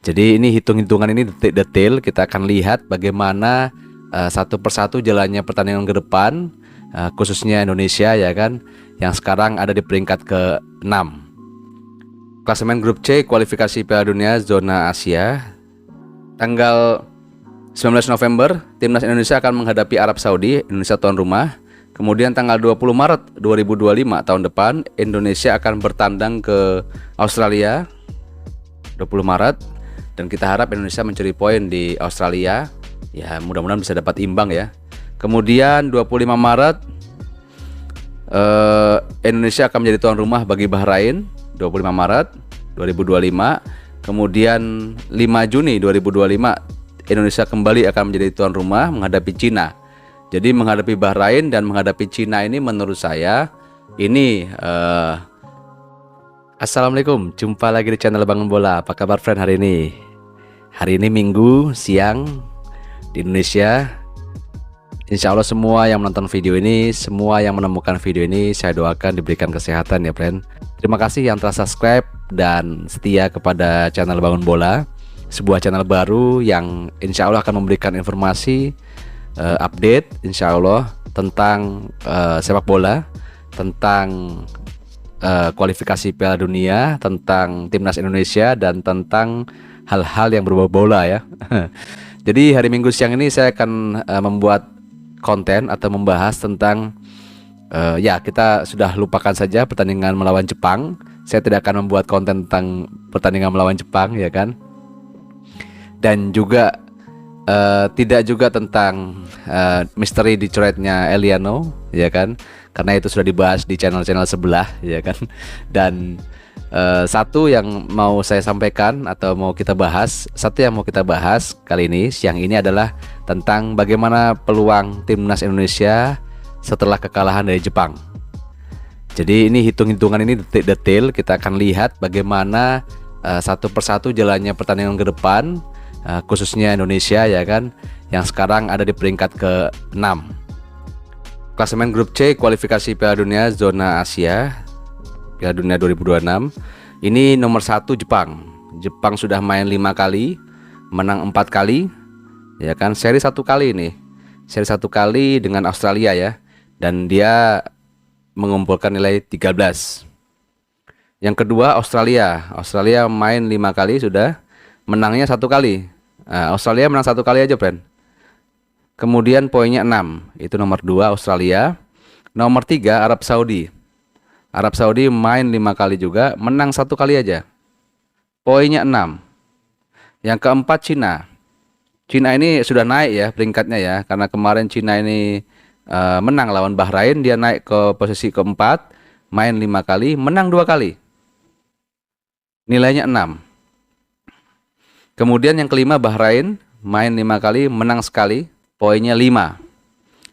Jadi ini hitung-hitungan ini detail, kita akan lihat bagaimana satu persatu jalannya pertandingan ke depan, khususnya Indonesia ya kan, yang sekarang ada di peringkat ke-6. Klasemen grup C kualifikasi Piala Dunia zona Asia. Tanggal 19 November, timnas Indonesia akan menghadapi Arab Saudi, Indonesia tuan rumah. Kemudian tanggal 20 Maret 2025 tahun depan, Indonesia akan bertandang ke Australia 20 Maret. Dan kita harap Indonesia mencuri poin di Australia. Ya, mudah-mudahan bisa dapat imbang ya. Kemudian 25 Maret Indonesia akan menjadi tuan rumah bagi Bahrain 25 Maret 2025. Kemudian 5 Juni 2025 Indonesia kembali akan menjadi tuan rumah menghadapi Cina. Jadi menghadapi Bahrain dan menghadapi Cina ini menurut saya ini Assalamualaikum, jumpa lagi di channel Bangun Bola. Apa kabar friend hari ini? Hari ini Minggu siang di Indonesia. Insya Allah semua yang menonton video ini, semua yang menemukan video ini, saya doakan diberikan kesehatan ya friend. Terima kasih yang telah subscribe dan setia kepada channel Bangun Bola, sebuah channel baru yang insya Allah akan memberikan informasi update insya Allah tentang sepak bola, tentang kualifikasi Piala Dunia, tentang timnas Indonesia, dan tentang hal-hal yang berbau bola ya. Jadi hari Minggu siang ini saya akan membuat konten atau membahas tentang ya, kita sudah lupakan saja pertandingan melawan Jepang. Saya tidak akan membuat konten tentang pertandingan melawan Jepang ya kan. Dan juga tidak juga tentang misteri Detroitnya Eliano ya kan, karena itu sudah dibahas di channel-channel sebelah ya kan. Dan satu yang mau saya sampaikan atau mau kita bahas, kali ini siang ini adalah tentang bagaimana peluang timnas Indonesia setelah kekalahan dari Jepang. Jadi ini hitung-hitungan ini detail, kita akan lihat bagaimana satu persatu jalannya pertandingan ke depan, khususnya Indonesia ya kan, yang sekarang ada di peringkat ke-6. Klasemen grup C kualifikasi Piala Dunia zona Asia, Piala Dunia 2026. Ini nomor 1 Jepang. Jepang sudah main 5 kali, menang 4 kali ya kan, seri 1 kali ini. Seri 1 kali dengan Australia ya, dan dia mengumpulkan nilai 13. Yang kedua Australia main 5 kali sudah, menangnya 1 kali. Australia menang 1 kali aja friend. Kemudian poinnya 6, itu nomor 2 Australia. Nomor 3 Arab Saudi main 5 kali juga, menang 1 kali aja, poinnya 6. Yang keempat Cina ini sudah naik ya peringkatnya ya, karena kemarin Cina ini menang lawan Bahrain, dia naik ke posisi keempat, main 5 kali, menang 2 kali, nilainya 6. Kemudian yang kelima Bahrain, main 5 kali, menang sekali, poinnya 5.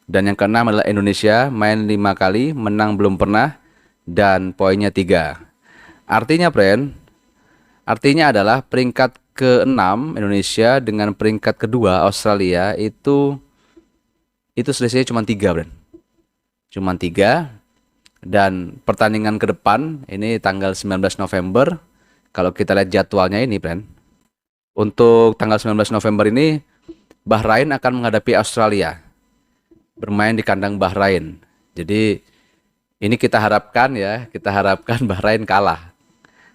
Dan yang keenam adalah Indonesia, main 5 kali, menang belum pernah, dan poinnya 3. Artinya adalah peringkat ke-6 Indonesia dengan peringkat kedua Australia itu selisihnya cuma 3 friend. Cuma 3. Dan pertandingan ke depan ini tanggal 19 November. Kalau kita lihat jadwalnya ini friend, untuk tanggal 19 November ini Bahrain akan menghadapi Australia, bermain di kandang Bahrain. Jadi ini kita harapkan Bahrain kalah.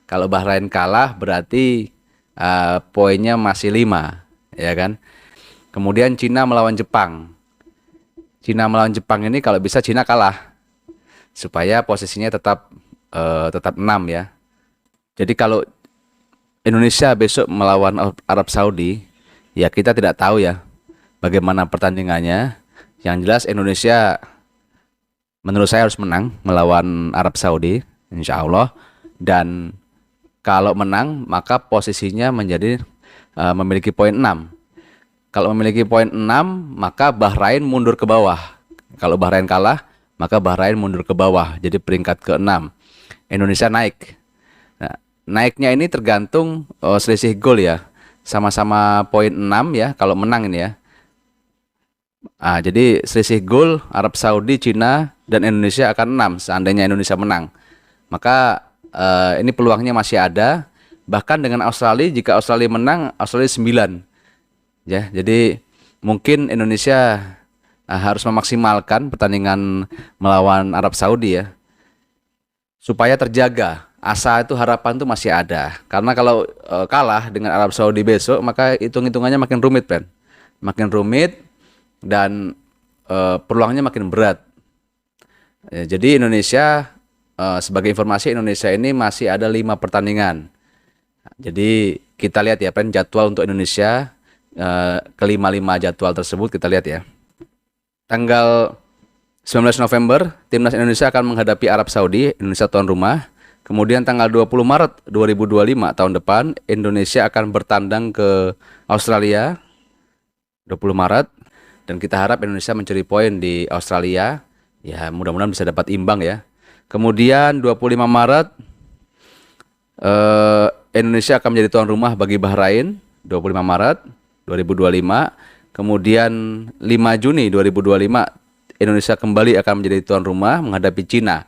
Kalau Bahrain kalah berarti poinnya masih 5 ya kan. Kemudian Cina melawan Jepang ini kalau bisa Cina kalah supaya posisinya tetap 6 ya. Jadi kalau Indonesia besok melawan Arab Saudi, ya kita tidak tahu ya bagaimana pertandingannya. Yang jelas Indonesia menurut saya harus menang melawan Arab Saudi insya Allah. Dan kalau menang maka posisinya menjadi memiliki poin 6. Kalau memiliki poin 6 maka Bahrain mundur ke bawah. Kalau Bahrain kalah maka Bahrain mundur ke bawah, jadi peringkat ke-6. Indonesia naik. Nah, naiknya ini tergantung selisih gol ya, sama-sama poin 6 ya kalau menang ini ya. Jadi selisih gol Arab Saudi, Cina, dan Indonesia akan 6 seandainya Indonesia menang. Maka ini peluangnya masih ada. Bahkan dengan Australia, jika Australia menang, Australia 9 ya. Jadi mungkin Indonesia harus memaksimalkan pertandingan melawan Arab Saudi ya, supaya terjaga asa itu, harapan itu masih ada. Karena kalau kalah dengan Arab Saudi besok, maka hitung-hitungannya makin rumit, Bren. Makin rumit dan peluangnya makin berat. Ya, jadi Indonesia, sebagai informasi, Indonesia ini masih ada 5 pertandingan. Jadi kita lihat ya, Bren, jadwal untuk Indonesia, kelima-lima jadwal tersebut kita lihat ya. Tanggal 19 November, Timnas Indonesia akan menghadapi Arab Saudi, Indonesia tuan rumah. Kemudian tanggal 20 Maret 2025 tahun depan, Indonesia akan bertandang ke Australia, 20 Maret. Dan kita harap Indonesia mencuri poin di Australia. Ya, mudah-mudahan bisa dapat imbang ya. Kemudian 25 Maret, Indonesia akan menjadi tuan rumah bagi Bahrain, 25 Maret 2025. Kemudian 5 Juni 2025, Indonesia kembali akan menjadi tuan rumah menghadapi Cina.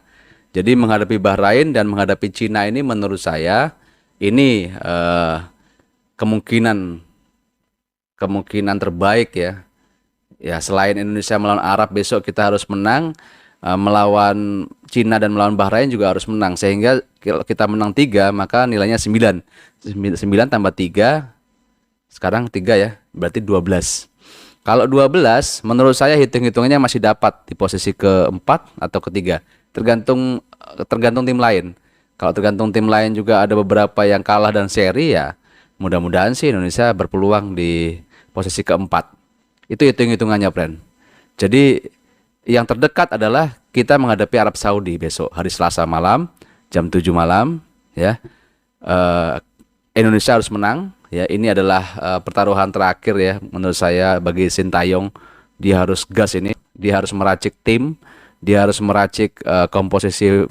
Jadi menghadapi Bahrain dan menghadapi Cina ini menurut saya ini kemungkinan terbaik ya. Ya, selain Indonesia melawan Arab besok kita harus menang, melawan Cina dan melawan Bahrain juga harus menang. Sehingga kalau kita menang 3 maka nilainya 9. 9 tambah 3, sekarang 3 ya, berarti 12. Kalau 12, menurut saya hitung-hitungannya masih dapat di posisi keempat atau ketiga. Tergantung tim lain. Kalau tergantung tim lain juga ada beberapa yang kalah dan seri ya. Mudah-mudahan sih Indonesia berpeluang di posisi keempat. Itu hitung-hitungannya, friend. Jadi yang terdekat adalah kita menghadapi Arab Saudi besok hari Selasa malam jam 7 malam ya. Indonesia harus menang. Ya, ini adalah pertaruhan terakhir ya menurut saya bagi Sintayong. Dia harus gas ini, dia harus meracik tim, dia harus meracik komposisi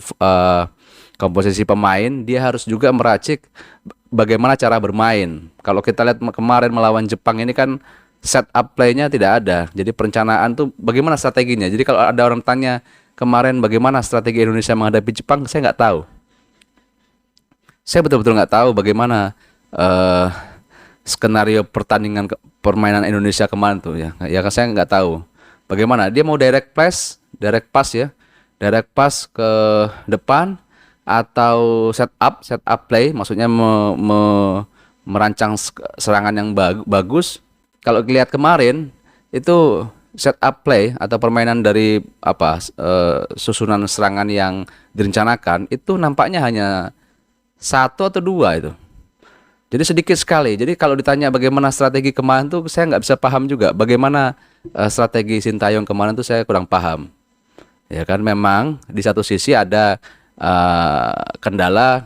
pemain, dia harus juga meracik bagaimana cara bermain. Kalau kita lihat kemarin melawan Jepang ini kan setup play-nya tidak ada. Jadi perencanaan tuh bagaimana strateginya. Jadi kalau ada orang tanya kemarin bagaimana strategi Indonesia menghadapi Jepang, saya nggak tahu. Saya betul-betul nggak tahu bagaimana skenario permainan Indonesia kemarin tuh ya. Ya saya nggak tahu bagaimana dia mau direct pass ya, direct pass ke depan atau setup play, maksudnya merancang serangan yang bagus. Kalau dilihat kemarin itu setup play atau permainan dari susunan serangan yang direncanakan itu nampaknya hanya 1 atau 2 itu. Jadi sedikit sekali. Jadi kalau ditanya bagaimana strategi kemarin tuh saya nggak bisa paham juga. Bagaimana strategi Sintayong kemarin tuh saya kurang paham. Ya kan, memang di satu sisi ada kendala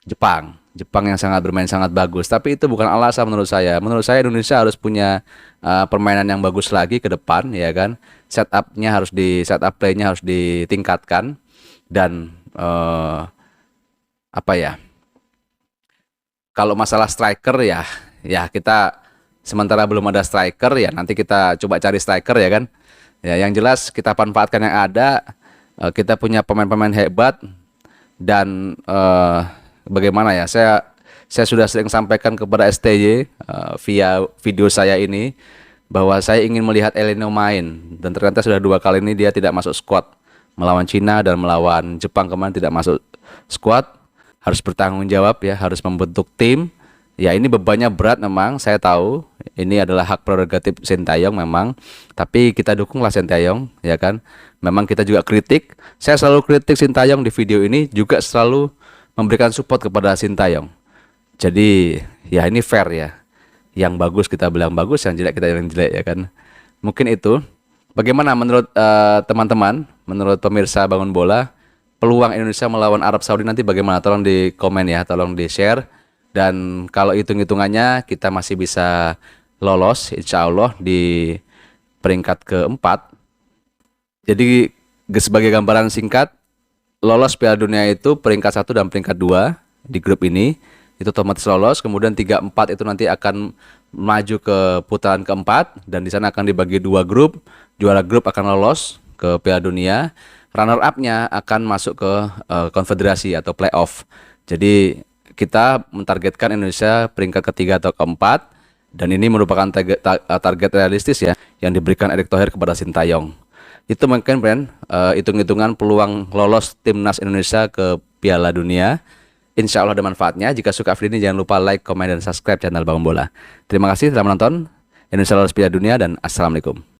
Jepang yang bermain sangat bagus. Tapi itu bukan alasan menurut saya. Menurut saya Indonesia harus punya permainan yang bagus lagi ke depan, ya kan. Setup play-nya harus ditingkatkan dan kalau masalah striker ya kita sementara belum ada striker ya, nanti kita coba cari striker ya kan. Ya, yang jelas kita manfaatkan yang ada. Kita punya pemain-pemain hebat dan bagaimana ya? Saya sudah sering sampaikan kepada STY via video saya ini bahwa saya ingin melihat Elneny main, dan ternyata sudah 2 kali ini dia tidak masuk squad. Melawan Cina dan melawan Jepang kemarin tidak masuk squad. Harus bertanggung jawab ya, harus membentuk tim. Ya, ini bebannya berat memang, saya tahu. Ini adalah hak prerogatif Sintayong memang. Tapi kita dukunglah Sintayong, ya kan. Memang kita juga kritik. Saya selalu kritik Sintayong di video ini, juga selalu memberikan support kepada Sintayong. Jadi ya ini fair ya. Yang bagus kita bilang bagus, yang jelek kita bilang jelek, ya kan. Mungkin itu. Bagaimana menurut teman-teman, menurut pemirsa Bangun Bola, peluang Indonesia melawan Arab Saudi nanti bagaimana? Tolong di komen ya, tolong di share. Dan kalau hitung-hitungannya kita masih bisa lolos insya Allah di peringkat keempat. Jadi sebagai gambaran singkat, lolos Piala Dunia itu peringkat 1 dan peringkat 2 di grup ini itu otomatis lolos. Kemudian 3-4 itu nanti akan maju ke putaran keempat, dan di sana akan dibagi 2 grup. Juara grup akan lolos ke Piala Dunia. Runner up-nya akan masuk ke konfederasi atau playoff. Jadi kita mentargetkan Indonesia peringkat ketiga atau keempat, dan ini merupakan target realistis ya yang diberikan Erick Thohir kepada Sintayong. Itu mungkin friend, hitung-hitungan peluang lolos timnas Indonesia ke Piala Dunia. Insya Allah ada manfaatnya. Jika suka video ini jangan lupa like, komen, dan subscribe channel Bangun Bola. Terima kasih telah menonton. Indonesia lolos Piala Dunia dan assalamualaikum.